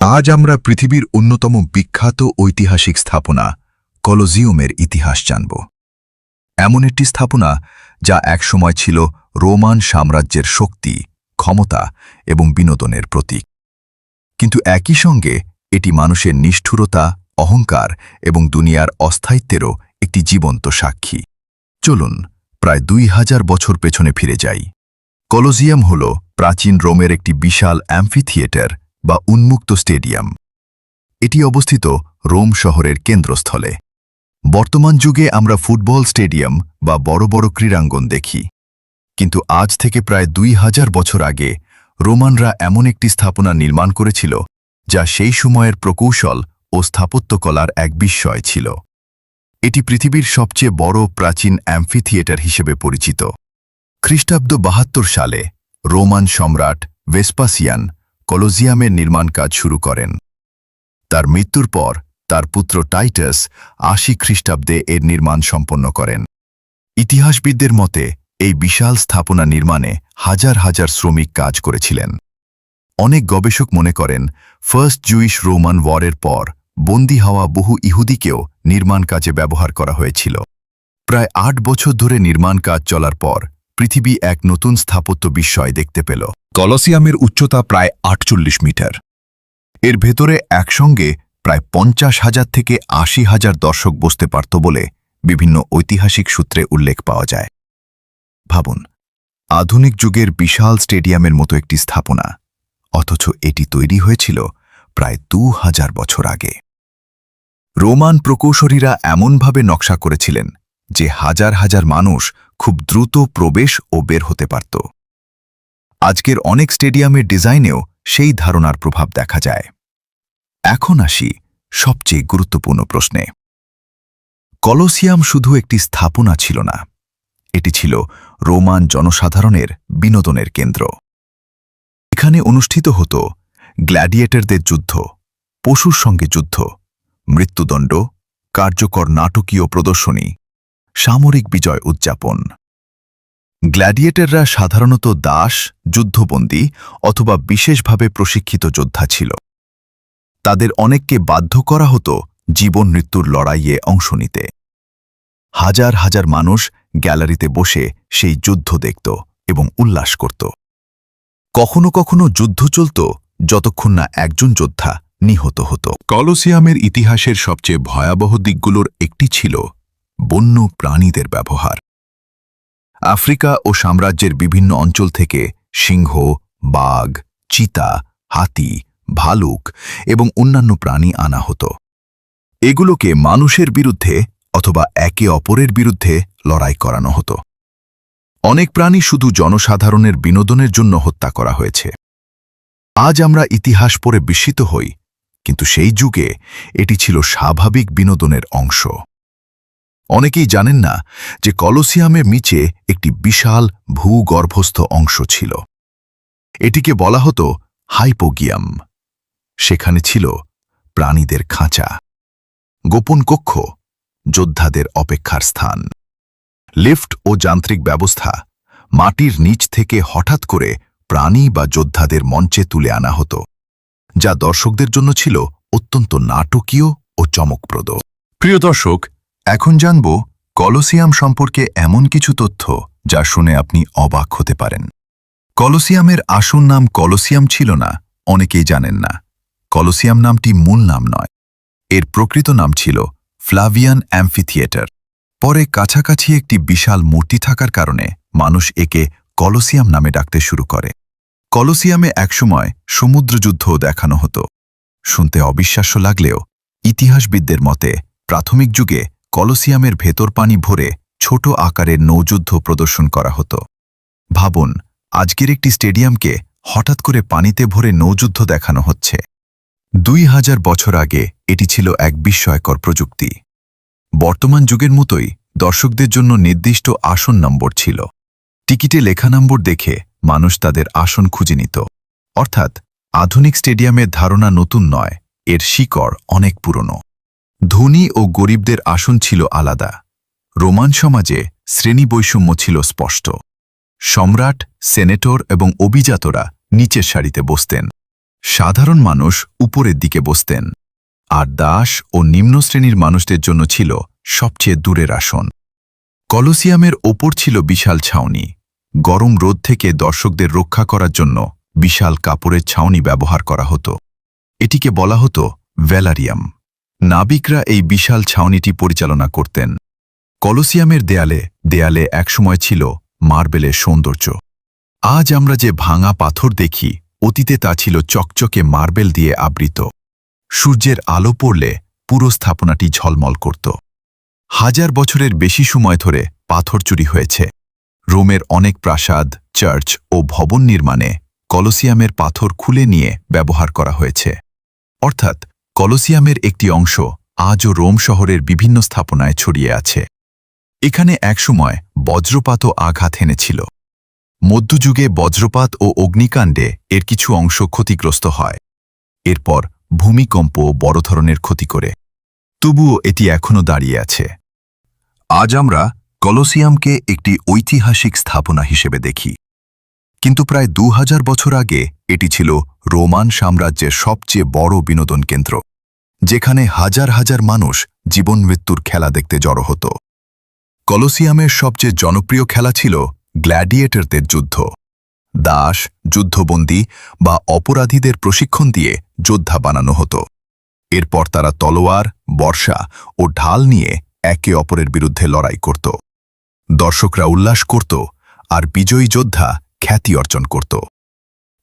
আজ আমরা পৃথিবীর অন্যতম বিখ্যাত ঐতিহাসিক স্থাপনা কলোজিয়ামের ইতিহাস জানব। এমন একটি স্থাপনা যা একসময় ছিল রোমান সাম্রাজ্যের শক্তি, ক্ষমতা এবং বিনোদনের প্রতীক। কিন্তু একই সঙ্গে এটি মানুষের নিষ্ঠুরতা, অহংকার এবং দুনিয়ার অস্থায়িত্বেরও একটি জীবন্ত সাক্ষী। চলুন প্রায় 2000 বছর পেছনে ফিরে যাই। কলোজিয়াম হল প্রাচীন রোমের একটি বিশাল অ্যাম্ফিথিয়েটার বা উন্মুক্ত স্টেডিয়াম। এটি অবস্থিত রোম শহরের কেন্দ্রস্থলে। বর্তমান যুগে আমরা ফুটবল স্টেডিয়াম বা বড় বড় ক্রীড়াঙ্গন দেখি, কিন্তু আজ থেকে প্রায় 2000 বছর আগে রোমানরা এমন একটি স্থাপনা নির্মাণ করেছিল যা সেই সময়ের প্রকৌশল ও স্থাপত্যকলার এক বিস্ময় ছিল। এটি পৃথিবীর সবচেয়ে বড় প্রাচীন অ্যাম্ফিথিয়েটার হিসেবে পরিচিত। খ্রিস্টাব্দ 72 সালে রোমান সম্রাট ভেসপাসিয়ান কলোজিয়ামের নির্মাণ কাজ শুরু করেন। তার মৃত্যুর পর তার পুত্র টাইটাস 80 খ্রিস্টাব্দে এর নির্মাণ সম্পন্ন করেন। ইতিহাসবিদদের মতে এই বিশাল স্থাপনা নির্মাণে হাজার হাজার শ্রমিক কাজ করেছিলেন। অনেক গবেষক মনে করেন ফার্স্ট জুইশ রোমান ওয়ারের পর বন্দী হওয়া বহু ইহুদিকেও নির্মাণ কাজে ব্যবহার করা হয়েছিল। প্রায় 8 বছর ধরে নির্মাণ কাজ চলার পর পৃথিবী এক নতুন স্থাপত্য বিস্ময় দেখতে পেল। কলোসিয়ামের উচ্চতা প্রায় 48 মিটার। এর ভেতরে একসঙ্গে প্রায় 50,000 থেকে 80,000 দর্শক বসতে পারত বলে বিভিন্ন ঐতিহাসিক সূত্রে উল্লেখ পাওয়া যায়। ভাবুন, আধুনিক যুগের বিশাল স্টেডিয়ামের মতো একটি স্থাপনা, অথচ এটি তৈরি হয়েছিল প্রায় 2000 বছর আগে। রোমান প্রকৌশলীরা এমনভাবে নকশা করেছিলেন যে হাজার হাজার মানুষ খুব দ্রুত প্রবেশ ও বের হতে পারত। আজকের অনেক স্টেডিয়ামের ডিজাইনেও সেই ধারণার প্রভাব দেখা যায়। এখন আসি সবচেয়ে গুরুত্বপূর্ণ প্রশ্নে। কলোসিয়াম শুধু একটি স্থাপনা ছিল না, এটি ছিল রোমান জনসাধারণের বিনোদনের কেন্দ্র। এখানে অনুষ্ঠিত হতো গ্ল্যাডিয়েটরদের যুদ্ধ, পশুর সঙ্গে যুদ্ধ, মৃত্যুদণ্ড, কার্যকর নাটকীয় প্রদর্শনী, সামরিক বিজয় উদযাপন। গ্ল্যাডিয়েটররা সাধারণত দাস, যুদ্ধবন্দী অথবা বিশেষভাবে প্রশিক্ষিত যোদ্ধা ছিল। তাদের অনেককে বাধ্য করা হতো জীবন মৃত্যুর লড়াইয়ে অংশ নিতে। হাজার হাজার মানুষ গ্যালারিতে বসে সেই যুদ্ধ দেখত এবং উল্লাস করত। কখনো কখনো যুদ্ধ চলত যতক্ষণ না একজন যোদ্ধা নিহত হতো। কলোসিয়ামের ইতিহাসের সবচেয়ে ভয়াবহ দিকগুলোর একটি ছিল বন্য প্রাণীদের ব্যবহার। আফ্রিকা ও সাম্রাজ্যের বিভিন্ন অঞ্চল থেকে সিংহ, বাঘ, চিতা, হাতি, ভালুক এবং অন্যান্য প্রাণী আনা হতো। এগুলোকে মানুষের বিরুদ্ধে অথবা একে অপরের বিরুদ্ধে লড়াই করানো হতো। অনেক প্রাণী শুধু জনসাধারণের বিনোদনের জন্য হত্যা করা হয়েছে। আজ আমরা ইতিহাস পড়ে বিস্মিত হই, কিন্তু সেই যুগে এটি ছিল স্বাভাবিক বিনোদনের অংশ। অনেকেই জানেন না যে কলোসিয়ামের নিচে একটি বিশাল ভূগর্ভস্থ অংশ ছিল। এটিকে বলা হতো হাইপোগিয়াম। সেখানে ছিল প্রাণীদের খাঁচা, গোপন কক্ষ, যোদ্ধাদের অপেক্ষার স্থান, লিফট ও যান্ত্রিক ব্যবস্থা। মাটির নিচ থেকে হঠাৎ করে প্রাণী বা যোদ্ধাদের মঞ্চে তুলে আনা হতো, যা দর্শকদের জন্য ছিল অত্যন্ত নাটকীয় ও চমকপ্রদ। প্রিয় দর্শক, এখন জানব কলোসিয়াম সম্পর্কে এমন কিছু তথ্য যা শুনে আপনি অবাক হতে পারেন। কলোসিয়ামের আসল নাম কলোসিয়াম ছিল না, অনেকেই জানেন না। কলোসিয়াম নামটি মূল নাম নয়, এর প্রকৃত নাম ছিল ফ্লাভিয়ান অ্যাম্ফিথিয়েটার। পরে কাছাকাছি একটি বিশাল মূর্তি থাকার কারণে মানুষ একে কলোসিয়াম নামে ডাকতে শুরু করে। কলোসিয়ামে একসময় সমুদ্রযুদ্ধও দেখানো হতো। শুনতে অবিশ্বাস্য লাগলেও ইতিহাসবিদদের মতে প্রাথমিক যুগে কলোসিয়ামের ভেতর পানি ভরে ছোট আকারের নৌযুদ্ধ প্রদর্শন করা হতো। ভাবুন, আজকের একটি স্টেডিয়ামকে হঠাৎ করে পানিতে ভরে নৌযুদ্ধ দেখানো হচ্ছে। 2000 বছর আগে এটি ছিল এক বিস্ময়কর প্রযুক্তি। বর্তমান যুগের মতোই দর্শকদের জন্য নির্দিষ্ট আসন নম্বর ছিল। টিকিটে লেখা নম্বর দেখে মানুষ তাদের আসন খুঁজে নিত। অর্থাৎ আধুনিক স্টেডিয়ামের ধারণা নতুন নয়, এর শিকড় অনেক পুরনো। ধনী ও গরিবদের আসন ছিল আলাদা। রোমান সমাজে শ্রেণী বৈষম্য ছিল স্পষ্ট। সম্রাট, সেনেটর এবং অভিজাতরা নিচের সারিতে বসতেন। সাধারণ মানুষ উপরের দিকে বসতেন, আর দাস ও নিম্ন শ্রেণীর মানুষদের জন্য ছিল সবচেয়ে দূরের আসন। কলোসিয়ামের ওপর ছিল বিশাল ছাউনি। গরম রোদ থেকে দর্শকদের রক্ষা করার জন্য বিশাল কাপড়ের ছাউনি ব্যবহার করা হতো। এটিকে বলা হতো ভ্যালারিয়াম। নাবিকরা এই বিশাল ছাউনিটি পরিচালনা করতেন। কলোসিয়ামের দেয়ালে দেয়ালে একসময় ছিল মার্বেলের সৌন্দর্য। আজ আমরা যে ভাঙা পাথর দেখি, অতীতে তা ছিল চকচকে মার্বেল দিয়ে আবৃত। সূর্যের আলো পড়লে পুরো স্থাপনাটি ঝলমল করত। হাজার বছরের বেশি সময় ধরে পাথর চুরি হয়েছে। রোমের অনেক প্রাসাদ, চার্চ ও ভবন নির্মাণে কলোসিয়ামের পাথর খুলে নিয়ে ব্যবহার করা হয়েছে। অর্থাৎ কলোসিয়ামের একটি অংশ আজও রোম শহরের বিভিন্ন স্থাপনায় ছড়িয়ে আছে। এখানে একসময় বজ্রপাতও আঘাত হেনেছিল। মধ্যযুগে বজ্রপাত ও অগ্নিকাণ্ডে এর কিছু অংশ ক্ষতিগ্রস্ত হয়। এরপর ভূমিকম্প বড় ধরনের ক্ষতি করে। তবুও এটি এখনও দাঁড়িয়ে আছে। আজ আমরা কলোসিয়ামকে একটি ঐতিহাসিক স্থাপনা হিসেবে দেখি, কিন্তু প্রায় 2000 বছর আগে এটি ছিল রোমান সাম্রাজ্যের সবচেয়ে বড় বিনোদন কেন্দ্র, যেখানে হাজার হাজার মানুষ জীবন মৃত্যুর খেলা দেখতে জড়ো হতো। কলোসিয়ামের সবচেয়ে জনপ্রিয় খেলা ছিল গ্ল্যাডিয়েটরদের যুদ্ধ। দাস, যুদ্ধবন্দী বা অপরাধীদের প্রশিক্ষণ দিয়ে যোদ্ধা বানানো হতো। এরপর তারা তলোয়ার, বর্শা ও ঢাল নিয়ে একে অপরের বিরুদ্ধে লড়াই করত। দর্শকরা উল্লাস করত, আর বিজয়ী যোদ্ধা খ্যাতি অর্জন করত।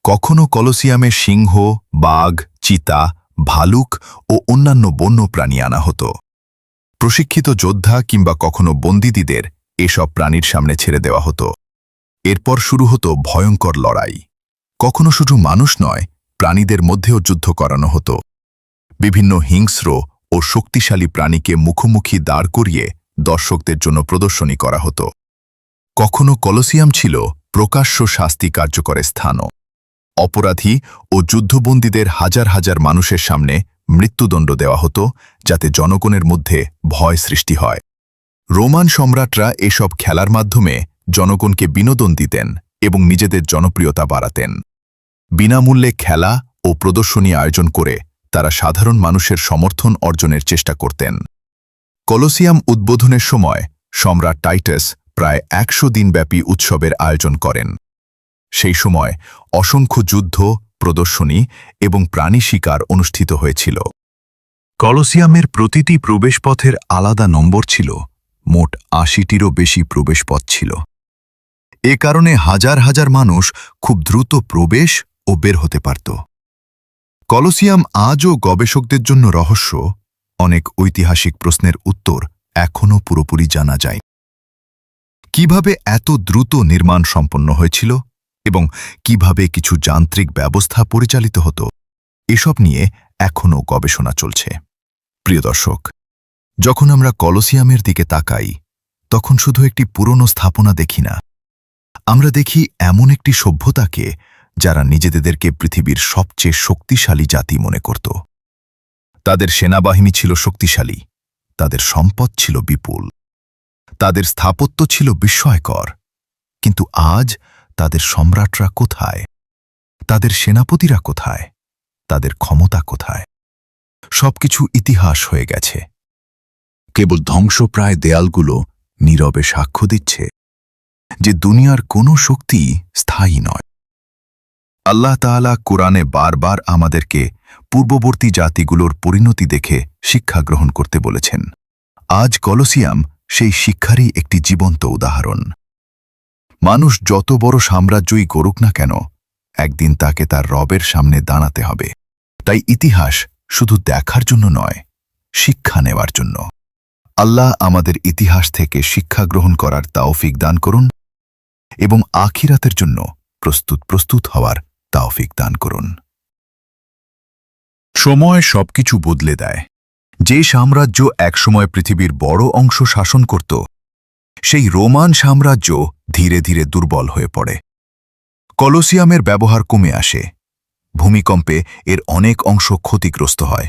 কখনো কলোসিয়ামে সিংহ, বাঘ, চিতা, ভালুক ও অন্যান্য বন্য প্রাণী আনা হতো। প্রশিক্ষিত যোদ্ধা কিংবা কখনো বন্দীদের এসব প্রাণীর সামনে ছেড়ে দেওয়া হতো। এরপর শুরু হতো ভয়ঙ্কর লড়াই। কখনো শুধু মানুষ নয়, প্রাণীদের মধ্যেও যুদ্ধ করানো হতো। বিভিন্ন হিংস্র ও শক্তিশালী প্রাণীকে মুখোমুখি দাঁড় করিয়ে দর্শকদের জন্য প্রদর্শনী করা হতো। কখনো কলোসিয়াম ছিল প্রকাশ্য শাস্তি কার্যকরের স্থানও। অপরাধী ও যুদ্ধবন্দীদের হাজার হাজার মানুষের সামনে মৃত্যুদণ্ড দেওয়া হতো, যাতে জনগণের মধ্যে ভয় সৃষ্টি হয়। রোমান সম্রাটরা এসব খেলার মাধ্যমে জনগণকে বিনোদন দিতেন এবং নিজেদের জনপ্রিয়তা বাড়াতেন। বিনামূল্যে খেলা ও প্রদর্শনী আয়োজন করে তারা সাধারণ মানুষের সমর্থন অর্জনের চেষ্টা করতেন। কলোসিয়াম উদ্বোধনের সময় সম্রাট টাইটাস প্রায় 100 দিনব্যাপী উৎসবের আয়োজন করেন। সেই সময় অসংখ্য যুদ্ধ, প্রদর্শনী এবং প্রাণী শিকার অনুষ্ঠিত হয়েছিল। কলোসিয়ামের প্রতিটি প্রবেশপথের আলাদা নম্বর ছিল। মোট 80টিরও বেশি প্রবেশপথ ছিল। এ কারণে হাজার হাজার মানুষ খুব দ্রুত প্রবেশ ও বের হতে পারত। কলোসিয়াম আজও গবেষকদের জন্য রহস্য। অনেক ঐতিহাসিক প্রশ্নের উত্তর এখনও পুরোপুরি জানা যায়। কিভাবে এত দ্রুত নির্মাণ সম্পন্ন হয়েছিল এবং কিভাবে কিছু যান্ত্রিক ব্যবস্থা পরিচালিত হতো, এসব নিয়ে এখনও গবেষণা চলছে। প্রিয় দর্শক, যখন আমরা কলোসিয়ামের দিকে তাকাই, তখন শুধু একটি পুরনো স্থাপনা দেখি না। আমরা দেখি এমন একটি সভ্যতাকে যারা নিজেদেরকে পৃথিবীর সবচেয়ে শক্তিশালী জাতি মনে করত। তাদের সেনাবাহিনী ছিল শক্তিশালী, তাদের সম্পদ ছিল বিপুল, তাদের স্থাপত্য ছিল বিস্ময়কর। কিন্তু আজ তাদের সম্রাটরা কোথায়? তাদের সেনাপতিরা কোথায়? তাদের ক্ষমতা কোথায়? সবকিছু ইতিহাস হয়ে গেছে। কেবল ধ্বংসপ্রায় দেয়ালগুলো নীরবে সাক্ষ্য দিচ্ছে যে দুনিয়ার কোনো শক্তি স্থায়ী নয়। আল্লাহ তাআলা কোরআনে বারবার আমাদেরকে পূর্ববর্তী জাতিগুলোর পরিণতি দেখে শিক্ষা গ্রহণ করতে বলেছেন। আজ কলোসিয়াম সেই শিক্ষারই একটি জীবন্ত উদাহরণ। মানুষ যত বড় সাম্রাজ্যই গড়ুক না কেন, একদিন তাকে তার রবের সামনে দাঁড়াতে হবে। তাই ইতিহাস শুধু দেখার জন্য নয়, শিক্ষা নেওয়ার জন্য। আল্লাহ আমাদের ইতিহাস থেকে শিক্ষা গ্রহণ করার তাওফিক দান করুন এবং আখিরাতের জন্য প্রস্তুত হওয়ার তাওফিক দান করুন। সময় সবকিছু বদলে দেয়। যে সাম্রাজ্য একসময় পৃথিবীর বড় অংশ শাসন করত, সেই রোমান সাম্রাজ্য ধীরে ধীরে দুর্বল হয়ে পড়ে। কলোসিয়ামের ব্যবহার কমে আসে। ভূমিকম্পে এর অনেক অংশ ক্ষতিগ্রস্ত হয়।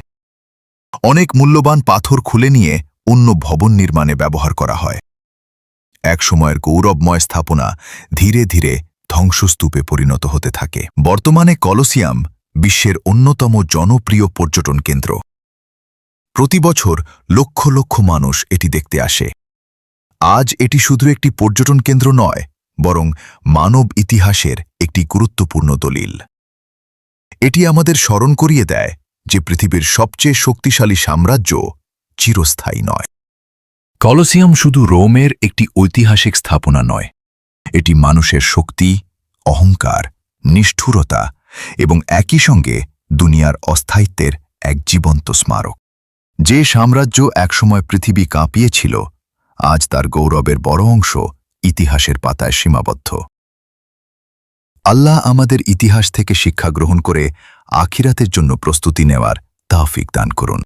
অনেক মূল্যবান পাথর খুলে নিয়ে অন্য ভবন নির্মাণে ব্যবহার করা হয়। একসময়ের গৌরবময় স্থাপনা ধীরে ধীরে ধ্বংসস্তূপে পরিণত হতে থাকে। বর্তমানে কলোসিয়াম বিশ্বের অন্যতম জনপ্রিয় পর্যটন কেন্দ্র। প্রতি বছর লক্ষ লক্ষ মানুষ এটি দেখতে আসে। আজ এটি শুধু একটি পর্যটন কেন্দ্র নয়, বরং মানব ইতিহাসের একটি গুরুত্বপূর্ণ দলিল। এটি আমাদের স্মরণ করিয়ে দেয় যে পৃথিবীর সবচেয়ে শক্তিশালী সাম্রাজ্য চিরস্থায়ী নয়। কলোসিয়াম শুধু রোমের একটি ঐতিহাসিক স্থাপনা নয়, এটি মানুষের শক্তি, অহংকার, নিষ্ঠুরতা এবং একই সঙ্গে দুনিয়ার অস্থায়িত্বের এক জীবন্ত স্মারক। যে সাম্রাজ্য একসময় পৃথিবী কাঁপিয়েছিল, আজ তার গৌরবের বড় অংশ ইতিহাসের পাতায় সীমাবদ্ধ। আল্লাহ আমাদের ইতিহাস থেকে শিক্ষা গ্রহণ করে আখিরাতের জন্য প্রস্তুতি নেওয়ার তৌফিক দান করুন।